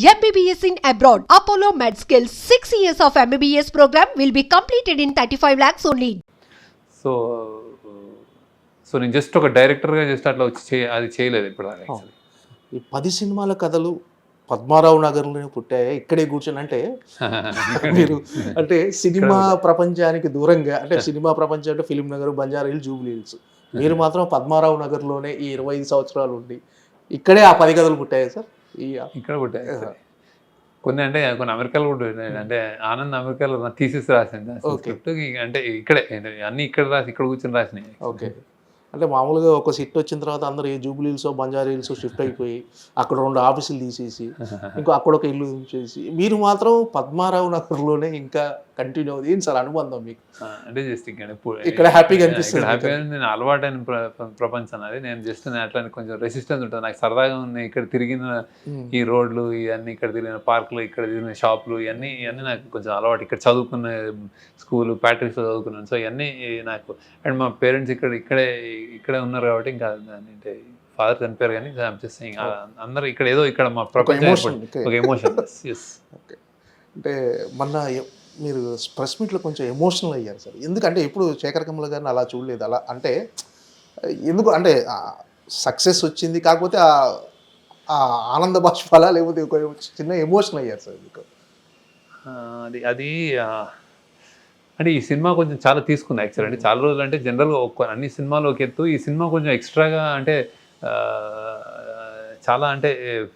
MBBS in abroad. Apollo MedSkill 6 years of MBBS program will be completed in 35 lakhs only. So so నేను just ఒక డైరెక్టర్గా just అట్లా వచ్చి అది చేయలేదు ఇప్పుడు యాక్చువల్లీ. ఈ 10 సినిమాల కథలు పద్మారావు నగర్లోనే పుట్టాయి, ఇక్కడే కూర్చొని అంటే మీరు అంటే సినిమా ప్రపంచానికి దూరంగా, అంటే సినిమా ప్రపంచం అంటే film Nagar, Banjara hills, Jubilee hills, మీరు మాత్రం పద్మారావు నగర్లోనే ఈ 25 సంవత్సరాలు ఉండి ఇక్కడే ఆ 10 కథలు పుట్టాయి సార్. ఇక్కడ పుట్టాయి కొన్ని, అంటే కొన్ని అమెరికాలో కూడా అంటే ఆనంద్ అమెరికాలో థీసిస్ రాసింది స్క్రిప్ట్, అంటే ఇక్కడే అన్ని ఇక్కడ రాసి ఇక్కడ కూర్చొని రాసినాయి. ఓకే, అంటే మామూలుగా ఒక సిట్ వచ్చిన తర్వాత అందరూ ఏ జూబ్లీ హిల్స్, బంజారా హిల్స్ షిఫ్ట్ అయిపోయి అక్కడ 2 ఆఫీసులు తీసేసి ఇంకో అక్కడ ఒక ఇల్లు చేసి, మీరు మాత్రం పద్మారావు నగర్లోనే ఇంకా కంటిన్యూ అవుతుంది. ఏంటి సార్ అనుబంధం మీకు? అంటే జస్ట్ ఇక్కడ హ్యాపీగా అనిపిస్తుంది. హ్యాపీగా నేను అలవాటైన ప్రపంచం అది. నేను జస్ట్ అట్లా కొంచెం రెసిస్టెన్స్ ఉంటుంది నాకు, సరదాగా ఉన్నాయి ఇక్కడ తిరిగిన ఈ రోడ్లు ఇవన్నీ, ఇక్కడ తిరిగిన పార్కులు, ఇక్కడ తిరిగిన షాపులు, ఇవన్నీ నాకు కొంచెం అలవాటు. ఇక్కడ చదువుకున్న స్కూల్ ప్యాట్రిక్స్లో చదువుకున్నాను. సో ఇవన్నీ నాకు, అండ్ మా పేరెంట్స్ ఇక్కడే ఉన్నారు కాబట్టి, ఇంకా అంటే ఫాదర్ చనిపోయారు కానీ అందరూ ఇక్కడ ఏదో ఇక్కడ మా ప్రపంచం ఒక ఎమోషన్. అంటే మొన్న మీరు ప్రెస్ మీట్లో కొంచెం ఎమోషనల్ అయ్యారు సార్. ఎందుకంటే ఎప్పుడు శేఖర్ కమల గారిని అలా చూడలేదు. అలా అంటే ఎందుకు అంటే సక్సెస్ వచ్చింది, కాకపోతే ఆ ఆనంద బాష్పాలా లేకపోతే చిన్న ఎమోషనల్ అయ్యారు సార్ మీకు? అది అంటే ఈ సినిమా కొంచెం చాలా తీసుకుంది యాక్చువల్. అంటే చాలా రోజులు అంటే జనరల్గా అన్ని సినిమాలు ఒక ఎత్తు, ఈ సినిమా కొంచెం ఎక్స్ట్రాగా అంటే చాలా అంటే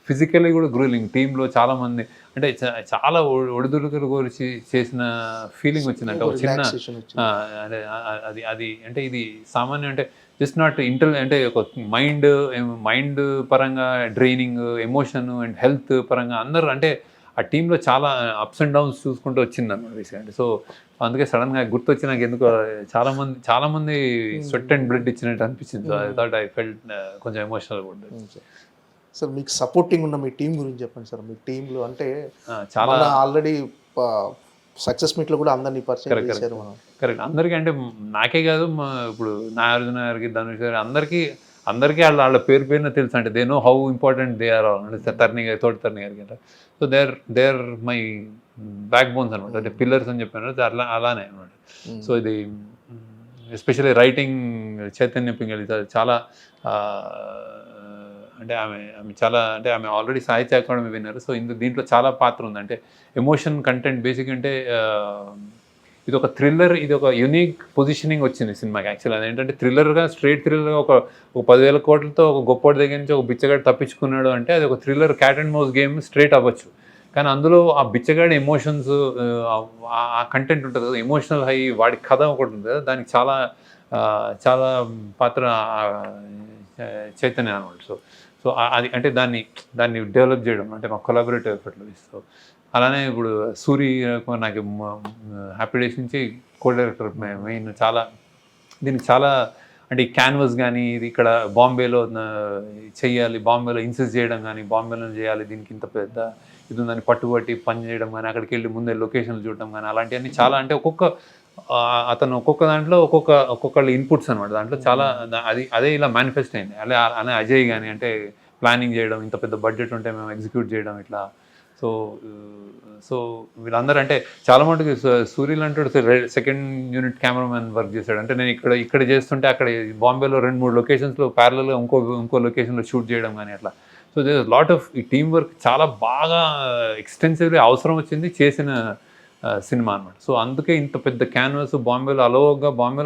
ఫిజికల్లీ కూడా గ్రూలింగ్. టీంలో చాలామంది అంటే చాలా ఒడిదుడుకులు గురించి చేసిన ఫీలింగ్ వచ్చిందంటే ఒక చిన్న అంటే అది అంటే ఇది సామాన్యం అంటే జస్ట్ నాట్ అంటే ఒక మైండ్ పరంగా డ్రైనింగ్, ఎమోషన్ అండ్ హెల్త్ పరంగా అందరూ అంటే ఆ టీంలో చాలా అప్స్ అండ్ డౌన్స్ చూసుకుంటూ వచ్చింది అన్నమాట బేసిక్గా. సో అందుకే సడన్గా గుర్తొచ్చి నాకు ఎందుకు చాలామంది స్వెట్ అండ్ బ్లడ్ ఇచ్చినట్టు అనిపించింది. So I thought I felt కొంచెం ఎమోషనల్గా ఉంటుంది. సార్ మీకు సపోర్టింగ్ ఉన్న మీ టీం గురించి చెప్పండి సార్. మీ టీంలో అంటే చాలా ఆల్రెడీ సక్సెస్ మీట్లో కూడా అందరినీ పరిచయం చేశారు మనం. కరెక్ట్, అందరికీ అంటే నాకే కాదు, ఇప్పుడు నాగార్జున గారికి, ధనుష్ గారికి, అందరికీ వాళ్ళ పేరున తెలుసు. అంటే they know how important they are. అంటే తోటి తరణి గారికి అంటే so they are my backbones అనమాట, అంటే పిల్లర్స్ అని చెప్పాను అలానే అనమాట. సో ఇది ఎస్పెషల్లీ రైటింగ్ చైతన్య పింగళి చాలా అంటే ఆమె చాలా అంటే ఆమె ఆల్రెడీ సాహిత్య అకాడమీ విన్నారు. సో దీంట్లో చాలా పాత్ర ఉంది. అంటే ఎమోషన్ కంటెంట్ బేసిక్ అంటే ఇది ఒక థ్రిల్లర్, ఇది ఒక యూనిక్ పొజిషనింగ్ వచ్చింది సినిమాకి యాక్చువల్. అదేంటంటే థ్రిల్లర్గా, స్ట్రైట్ థ్రిల్లర్గా ఒక 10,000 కోట్లతో ఒక గొప్పటి దగ్గర నుంచి ఒక బిచ్చగాడు తప్పించుకున్నాడు అంటే అది ఒక thriller cat and mouse game straight అవ్వచ్చు. కానీ అందులో ఆ బిచ్చగాడి ఎమోషన్స్, ఆ కంటెంట్ ఉంటుంది కదా, ఎమోషనల్ హై, వాడి కథ ఒకటి ఉంటుంది కదా, దానికి చాలా పాత్ర చైతన్య అనమాట. సో అది అంటే దాన్ని డెవలప్ చేయడం అంటే మా కొలాబరేటివ్ ఎఫర్ట్లో. సో అలానే ఇప్పుడు సూరి నాకు హ్యాపీ డేస్ నుంచి కో డైరెక్టర్ మెయిన్. దీనికి చాలా అంటే ఈ క్యాన్వస్ కానీ, ఇది ఇక్కడ బాంబేలో చెయ్యాలి, బాంబేలో ఇన్సిస్ట్ చేయడం కానీ, బాంబేలో చేయాలి, దీనికి ఇంత పెద్ద ఇది ఉందని పట్టుబట్టి పని చేయడం కానీ, అక్కడికి వెళ్ళి ముందే లొకేషన్లు చూడడం కానీ, అలాంటివన్నీ చాలా అంటే అతను ఒక్కొక్క దాంట్లో ఒక్కొక్కళ్ళ ఇన్పుట్స్ అనమాట. దాంట్లో చాలా అదే ఇలా మేనిఫెస్ట్ అయింది. అలా అజయ్ కానీ అంటే ప్లానింగ్ చేయడం, ఇంత పెద్ద బడ్జెట్ ఉంటే మేము ఎగ్జిక్యూట్ చేయడం ఇట్లా. సో వీళ్ళందరూ అంటే చాలా మటుకు సూర్యులు అంటాడు సెకండ్ యూనిట్ కెమెరామెన్ వర్క్ చేశాడు. అంటే నేను ఇక్కడ చేస్తుంటే అక్కడ బాంబేలో 2-3 లొకేషన్స్లో ప్యారలల్గా ఇంకో లొకేషన్లో షూట్ చేయడం కానీ అట్లా. సో దే లాట్ ఆఫ్ ఈ టీమ్ వర్క్ చాలా బాగా ఎక్స్టెన్సివ్లీ అవసరం వచ్చింది చేసిన సినిమా అనమాట. సో అందుకే ఇంత పెద్ద క్యాన్వాస్ బాంబేలో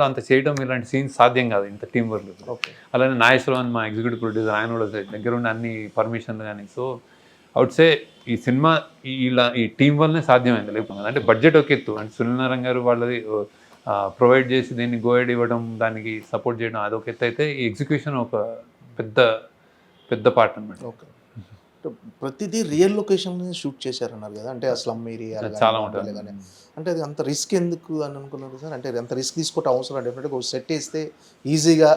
అంత చేయడం, ఇలాంటి సీన్స్ సాధ్యం కాదు ఇంత టీం వర్క్. అలానే నాగేశ్వరరావు మా ఎగ్జిక్యూటివ్ ప్రొడ్యూసర్, ఆయన కూడా దగ్గర ఉండి అన్ని పర్మిషన్లు కానీ. సో అవుట్ సే ఈ సినిమా ఈ టీం వల్లనే సాధ్యమైంది. లేకపోతే అంటే బడ్జెట్ ఒక ఎత్తు, అంటే సునీల్ నారాయణ గారు వాళ్ళది ప్రొవైడ్ చేసి దీన్ని గోయడ్ ఇవ్వడం, దానికి సపోర్ట్ చేయడం అదొక ఎత్తు అయితే, ఈ ఎగ్జిక్యూషన్ ఒక పెద్ద పార్ట్ అనమాట. ఓకే, ప్రతిదీ రియల్ లొకేషన్ షూట్ చేశారన్నారు కదా, అంటే ఆ స్లమ్ ఏరియా చాలా ఉంటుంది. అంటే అది అంత రిస్క్ ఎందుకు అని అనుకున్నారు సార్? అంటే అంత రిస్క్ తీసుకోవటం అవసరం? డెఫినెట్గా ఒక సెట్ వేస్తే ఈజీగా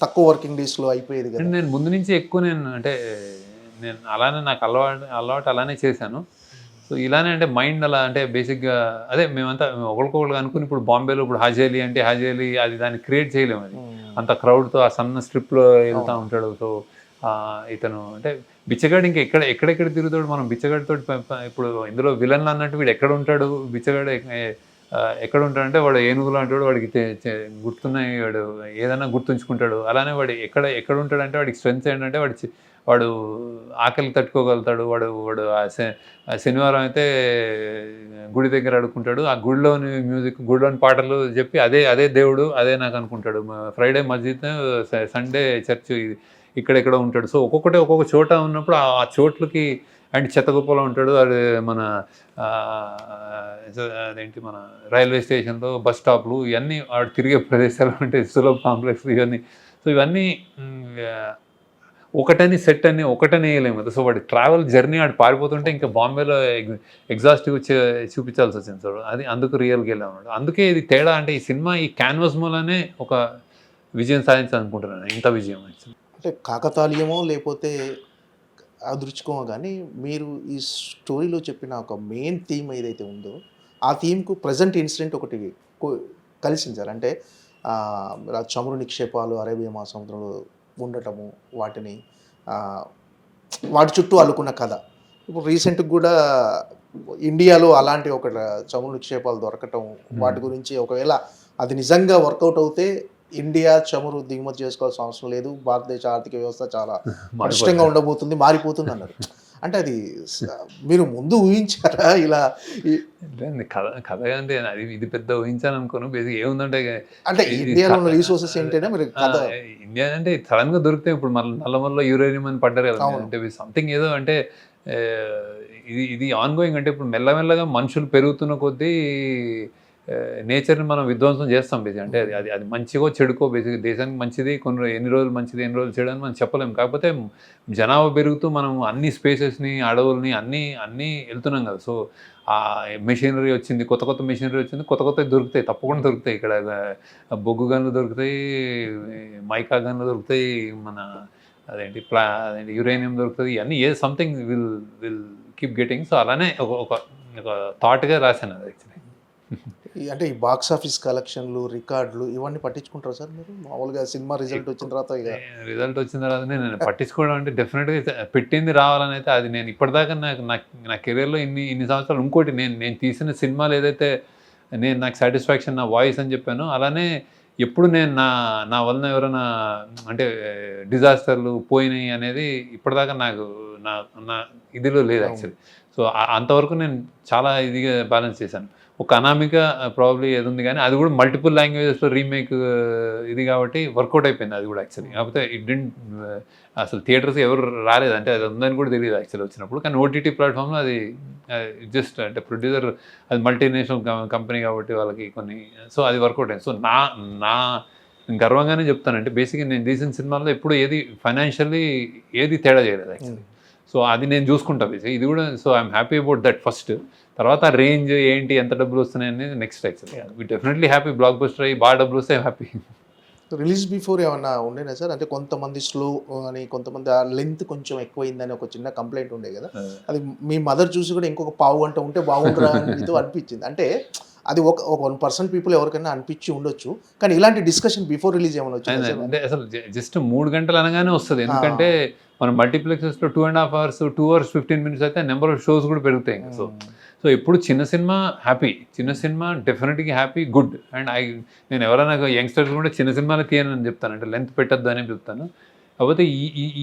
తక్కువ వర్కింగ్ డేస్లో అయిపోయేది కదా. నేను ముందు నుంచి ఎక్కువ నేను అలానే నాకు అలవాటు అలానే చేశాను. సో ఇలానే అంటే మైండ్ అలా అంటే బేసిక్గా అదే మేమంతా ఒకరికొకరు అనుకుని, ఇప్పుడు బాంబేలో ఇప్పుడు హాజేలి అది దాన్ని క్రియేట్ చేయలేము. అది అంత క్రౌడ్తో ఆ సన్న స్ట్రిప్లో వెళ్తూ ఉంటాడు. సో ఇతను అంటే బిచ్చగాడు ఇంకా ఎక్కడెక్కడ తిరుగుతాడు. మనం బిచ్చగాడితో ఇప్పుడు ఇందులో విలన్లు అన్నట్టు వీడు ఎక్కడ ఉంటాడు, బిచ్చగాడు ఎక్కడ ఉంటాడంటే వాడు ఏనుగులు అంటాడు, వాడికి గుర్తున్నాయి, వాడు ఏదైనా గుర్తుంచుకుంటాడు. అలానే వాడు ఎక్కడ ఉంటాడంటే వాడికి స్ట్రెంగ్త్ ఏంటంటే వాడు ఆకలి తట్టుకోగలుగుతాడు. వాడు వాడు శనివారం అయితే గుడి దగ్గర అడుక్కుంటాడు. ఆ గుడిలోని మ్యూజిక్, గుడిలోని పాటలు చెప్పి అదే దేవుడు అదే నాకు అనుకుంటాడు. ఫ్రైడే మస్జిద్, సండే చర్చ్, ఇక్కడెక్కడ ఉంటాడు. సో ఒక్కొక్క చోట ఉన్నప్పుడు ఆ చోట్లకి అండ్ చెత్తగుప్పలో ఉంటాడు. అది మన అదేంటి మన రైల్వే స్టేషన్లో, బస్ స్టాప్లు, ఇవన్నీ వాడు తిరిగే ప్రదేశాలు ఉంటాయి, సులభ కాంప్లెక్స్ ఇవన్నీ. సో ఇవన్నీ ఒకటని సెట్ అని ఒకటని వేయలేము కదా. సో వాడి ట్రావెల్ జర్నీ ఆడు పారిపోతుంటే ఇంకా బాంబేలో ఎగ్జాస్టివ్ చూపించాల్సి వచ్చింది. సో అది అందుకు రియల్గా వెళ్ళామన్నాడు. అందుకే ఇది తేడా. అంటే ఈ సినిమా ఈ క్యాన్వాస్ మూలనే ఒక విజయం సాధించాలనుకుంటున్నాను. ఇంత విజయం అంటే కాకతాళీయమో లేకపోతే అదృష్టమో కానీ మీరు ఈ స్టోరీలో చెప్పిన ఒక మెయిన్ థీమ్ ఏదైతే ఉందో ఆ థీమ్కు ప్రజెంట్ ఇన్సిడెంట్ ఒకటి కలిసింది సార్. అంటే చమురు నిక్షేపాలు అరేబియా మహాసముద్రంలో ఉండటము, వాటి చుట్టూ అల్లుకున్న కథ. ఇప్పుడు రీసెంట్గా కూడా ఇండియాలో అలాంటి ఒక చమురు నిక్షేపాలు దొరకటం, వాటి గురించి ఒకవేళ అది నిజంగా వర్కౌట్ అవుతే ఇండియా చమురు దిగుమతి చేసుకోవాల్సిన అవసరం లేదు, భారతదేశ ఆర్థిక వ్యవస్థ చాలా కష్టంగా ఉండబోతుంది, మారిపోతుంది అన్నారు. అంటే అది మీరు ముందు ఊహించారా ఇలా? కథ అంటే అది ఇది పెద్ద ఊహించాను అనుకోను. బేసిక్ ఏముందంటే అంటే ఇండియాలో ఉన్న రిసోర్సెస్ ఏంటంటే మీరు కథ ఇండియా అంటే సడన్ గా దొరికితే ఇప్పుడు నల్లమల్లో యూరేనియం అని పడ్డారు కదా. అంటే సంథింగ్ ఏదో అంటే ఇది ఆన్ గోయింగ్. అంటే ఇప్పుడు మెల్లమెల్లగా మనుషులు పెరుగుతున్న కొద్దీ నేచర్ని మనం విధ్వంసం చేస్తాం బేసిక్. అంటే అది మంచిగో చెడుకో బేసిక్. దేశానికి మంచిది ఎన్ని రోజులు మంచిది, ఎన్ని రోజులు చెడు అని మనం చెప్పలేము. కాకపోతే జనాభా పెరుగుతూ మనం అన్ని స్పేసెస్ని, అడవుల్ని అన్నీ వెళ్తున్నాం కదా. సో ఆ మెషినరీ వచ్చింది, కొత్త మెషినరీ వచ్చింది, కొత్త దొరుకుతాయి, తప్పకుండా దొరుకుతాయి. ఇక్కడ బొగ్గు గన్లు దొరుకుతాయి, మైకా గన్లు దొరుకుతాయి, మన అదేంటి యురేనియం దొరుకుతుంది. ఇవన్నీ something will keep getting. So అలానే ఒక థాట్గా రాశాను అది యాక్చువల్లీ. అంటే ఈ బాక్స్ ఆఫీస్ కలెక్షన్లు, రికార్డులు ఇవన్నీ పట్టించుకుంటారు సార్ మీరు? మామూలుగా సినిమా రిజల్ట్ వచ్చిన తర్వాత నేను పట్టించుకోవడం అంటే డెఫినెట్గా పెట్టింది రావాలని అయితే అది నేను ఇప్పటిదాకా నా కెరీర్లో ఇన్ని సంవత్సరాలు ఇంకోటి నేను తీసిన సినిమాలు ఏదైతే నాకు సాటిస్ఫాక్షన్ నా వాయిస్ అని చెప్పాను, అలానే ఎప్పుడు నేను నా వలన ఎవరైనా అంటే డిజాస్టర్లు పోయినాయి అనేది ఇప్పటిదాకా నాకు నా ఇదిలో లేదు యాక్చువల్లీ. సో అంతవరకు నేను చాలా ఇదిగా బ్యాలెన్స్ చేశాను. ఒక అనామిక ప్రాబ్లీ ఏది ఉంది కానీ అది కూడా మల్టిపుల్ లాంగ్వేజెస్లో రీమేక్ ఇది కాబట్టి వర్కౌట్ అయిపోయింది అది కూడా యాక్చువల్లీ. కాకపోతే అసలు థియేటర్స్ ఎవరు రాలేదు, అంటే అది ఉందని కూడా తెలియదు యాక్చువల్లీ వచ్చినప్పుడు. కానీ ఓటీటీ ప్లాట్ఫామ్లో అది జస్ట్ అంటే ప్రొడ్యూసర్ అది మల్టీనేషనల్ కంపెనీ కాబట్టి వాళ్ళకి కొన్ని, సో అది వర్కౌట్ అయింది. సో నా గర్వంగానే చెప్తానంటే బేసిక్గా నేను తీసిన సినిమాల్లో ఎప్పుడు ఏది ఫైనాన్షియల్లీ ఏది తేడా చేయలేదు యాక్చువల్లీ. సో అది నేను చూసుకుంటా బేసిక్ ఇది కూడా. So I'm happy about that first. తర్వాత రేంజ్ ఏంటి, ఎంత డబ్బులు వస్తున్నాయి అనేది next actually. We definitely happy. Blockbuster అయ్యి బాగా డబ్బులు వస్తే హ్యాపీ. రిలీజ్ బిఫోర్ ఏమన్నా ఉండేనా సార్? అంటే కొంతమంది స్లో అని, కొంతమంది ఆ లెంత్ కొంచెం ఎక్కువైందని ఒక చిన్న కంప్లైంట్ ఉండే కదా. అది మీ మదర్ చూసి కూడా ఇంకొక పావు గంట ఉంటే బాగుంటుందా మీతో అనిపించింది. అంటే అది ఒక 1% పీపుల్ ఎవరికైనా అనిపించి ఉండొచ్చు, కానీ ఇలాంటి డిస్కషన్ బిఫోర్ రిలీజ్ ఏమైనా వచ్చింది? అంటే అసలు జస్ట్ 3 గంటలు అనగానే వస్తుంది. ఎందుకంటే మనం మల్టీప్లెక్సెస్లో 2.5 hours 2 hours 15 minutes అయితే నెంబర్ ఆఫ్ షోస్ కూడా పెరుగుతాయి. సో ఎప్పుడు చిన్న సినిమా హ్యాపీ, చిన్న సినిమా డెఫినెట్గా హ్యాపీ, గుడ్. అండ్ నేను ఎవరైనా యంగ్స్టర్స్ కూడా చిన్న సినిమాలు తీయనని చెప్తాను, అంటే లెంత్ పెట్టద్దు అని చెప్తాను. కాకపోతే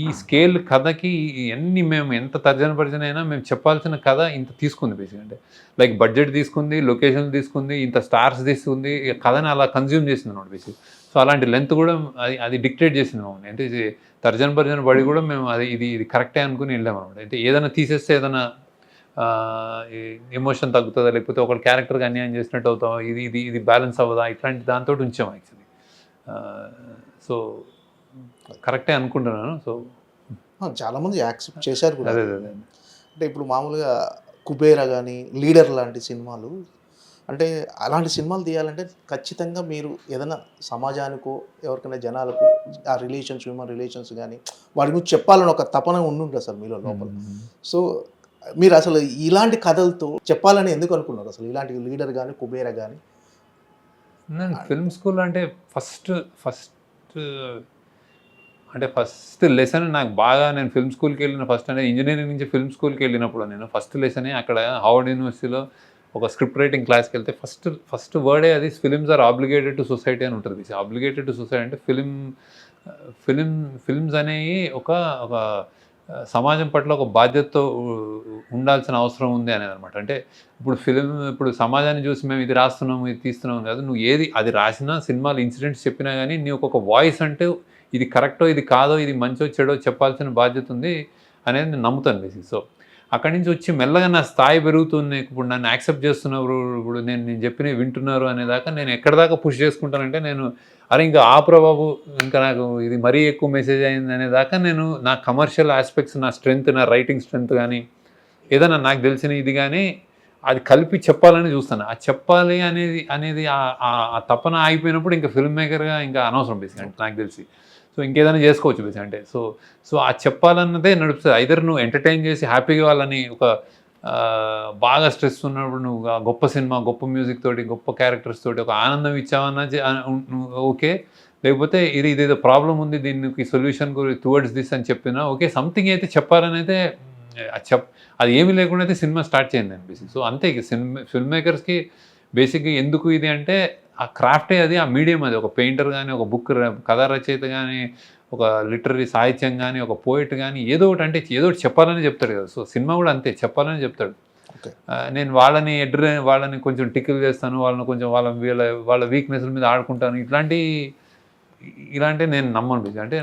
ఈ స్కేల్ కథకి ఎన్ని మేము ఎంత తర్జన అయినా మేము చెప్పాల్సిన కథ ఇంత తీసుకుంది బేసిక్. అంటే లైక్ బడ్జెట్ తీసుకుంది, లొకేషన్ తీసుకుంది, ఇంత స్టార్స్ తీసుకుంది, కథని అలా కన్జ్యూమ్ చేసింది అన్నమాట బేసిక్. సో అలాంటి లెంత్ కూడా అది డిక్టేట్ చేసింది మమ్మల్ని. అంటే ఇది తర్జన పడి కూడా మేము ఇది కరెక్టే అనుకుని వెళ్ళామన్నమాట. అంటే ఏదైనా తీసేస్తే ఏదైనా ఎమోషన్ తగ్గుతుందా, లేకపోతే ఒక క్యారెక్టర్కి అన్యాయం చేసినట్టు అవుతాం, ఇది బ్యాలెన్స్ అవ్వదా, ఇట్లాంటి దాంతో ఉంచాం యాక్చువల్లీ. సో కరెక్టే అనుకుంటున్నాను. సో చాలామంది యాక్సెప్ట్ చేశారు కూడా. అంటే ఇప్పుడు మామూలుగా కుబేరా కానీ, లీడర్ లాంటి సినిమాలు, అంటే అలాంటి సినిమాలు తీయాలంటే ఖచ్చితంగా మీరు ఏదైనా సమాజానికో ఎవరికైనా జనాలకు ఆ రిలేషన్స్, హ్యూమన్ రిలేషన్స్ కానీ వాటి గురించి చెప్పాలని ఒక తపన ఉండుంటుంది సార్ మీలో లోపల. సో మీరు అసలు ఇలాంటి కథలతో చెప్పాలని ఎందుకు అనుకున్నారు అసలు? ఇలాంటి లీడర్ కానీ, కుబేరా కానీ. నేను ఫిల్మ్ స్కూల్ అంటే ఫస్ట్ అంటే ఫస్ట్ లెసన్ నాకు బాగా, నేను ఫిల్మ్ స్కూల్కి వెళ్ళిన ఫస్ట్ అంటే ఇంజనీరింగ్ నుంచి ఫిల్మ్ స్కూల్కి వెళ్ళినప్పుడు నేను ఫస్ట్ లెసనే అక్కడ హార్వర్డ్ యూనివర్సిటీలో ఒక స్క్రిప్ట్ రైటింగ్ క్లాస్కి వెళ్తే ఫస్ట్ వర్డే అది films are obligated to society అని ఉంటుంది. ఆబ్లిగేటెడ్ టు సొసైటీ అంటే ఫిల్మ్స్ అనేవి ఒక సమాజం పట్ల ఒక బాధ్యతతో ఉండాల్సిన అవసరం ఉంది అనేది అనమాట. అంటే ఇప్పుడు సమాజాన్ని చూసి మేము ఇది రాస్తున్నాము ఇది తీస్తున్నాము కాదు, నువ్వు ఏది అది రాసినా సినిమాలు ఇన్సిడెంట్స్ చెప్పినా కానీ నీకు ఒక వాయిస్ అంటే ఇది కరెక్టో ఇది కాదో ఇది మంచో చెడో చెప్పాల్సిన బాధ్యత ఉంది అనేది నేను నమ్ముతాను బేసిక్. సో అక్కడి నుంచి వచ్చి మెల్లగా నా స్థాయి పెరుగుతుంది, ఇప్పుడు నన్ను యాక్సెప్ట్ చేస్తున్నారు, ఇప్పుడు నేను చెప్పినవి వింటున్నారు అనేదాకా నేను ఎక్కడ దాకా పుష్ చేసుకుంటానంటే నేను అరే ఇంకా ఆపురా బాబు ఇంకా నాకు ఇది మరీ ఎక్కువ మెసేజ్ అయింది అనేదాకా నేను నా కమర్షియల్ ఆస్పెక్ట్స్, నా స్ట్రెంగ్త్, నా రైటింగ్ స్ట్రెంగ్త్ కానీ ఏదైనా నాకు తెలిసిన ఇది కానీ అది కలిపి చెప్పాలని చూస్తాను. ఆ చెప్పాలి అనేది ఆ తపన ఆగిపోయినప్పుడు ఇంకా ఫిల్మ్ మేకర్గా ఇంకా అనవసరం బేసిక్ అంటే నాకు తెలిసి. సో ఇంకేదైనా చేసుకోవచ్చు బేసిక్ అంటే. సో ఆ చెప్పాలన్నదే నడుపుతుంది. ఐదర్ నువ్వు ఎంటర్టైన్ చేసి హ్యాపీగా వాళ్ళని ఒక బాగా స్ట్రెస్ ఉన్నప్పుడు నువ్వు గొప్ప సినిమా, గొప్ప మ్యూజిక్ తోటి, గొప్ప క్యారెక్టర్స్ తోటి ఒక ఆనందం ఇచ్చావన్నా ఓకే, లేకపోతే ఇదేదో ప్రాబ్లం ఉంది దీనికి సొల్యూషన్ టువర్డ్స్ దిస్ అని చెప్పినా ఓకే, సంథింగ్ అయితే చెప్పాలని అయితే అది ఏమీ లేకుండా అయితే సినిమా స్టార్ట్ చేయండి అనిపిస్తుంది. సో అంతే ఫిల్మ్ మేకర్స్కి బేసిక్గా ఎందుకు ఇది అంటే ఆ క్రాఫ్టే అది, ఆ మీడియం అది. ఒక పెయింటర్ కానీ, ఒక బుక్ కథా రచయిత కానీ, ఒక లిటరరీ సాహిత్యం కానీ, ఒక పోయిట్ కానీ ఏదో ఒకటి అంటే ఏదో ఒకటి చెప్పాలని చెప్తాడు కదా. సో సినిమా కూడా అంతే, చెప్పాలని చెప్తాడు. నేను వాళ్ళని కొంచెం టికిల్ చేస్తాను, వాళ్ళని కొంచెం వాళ్ళ వీక్నెస్ల మీద ఆడుకుంటాను, ఇలాంటి నేను నమ్మను. అంటే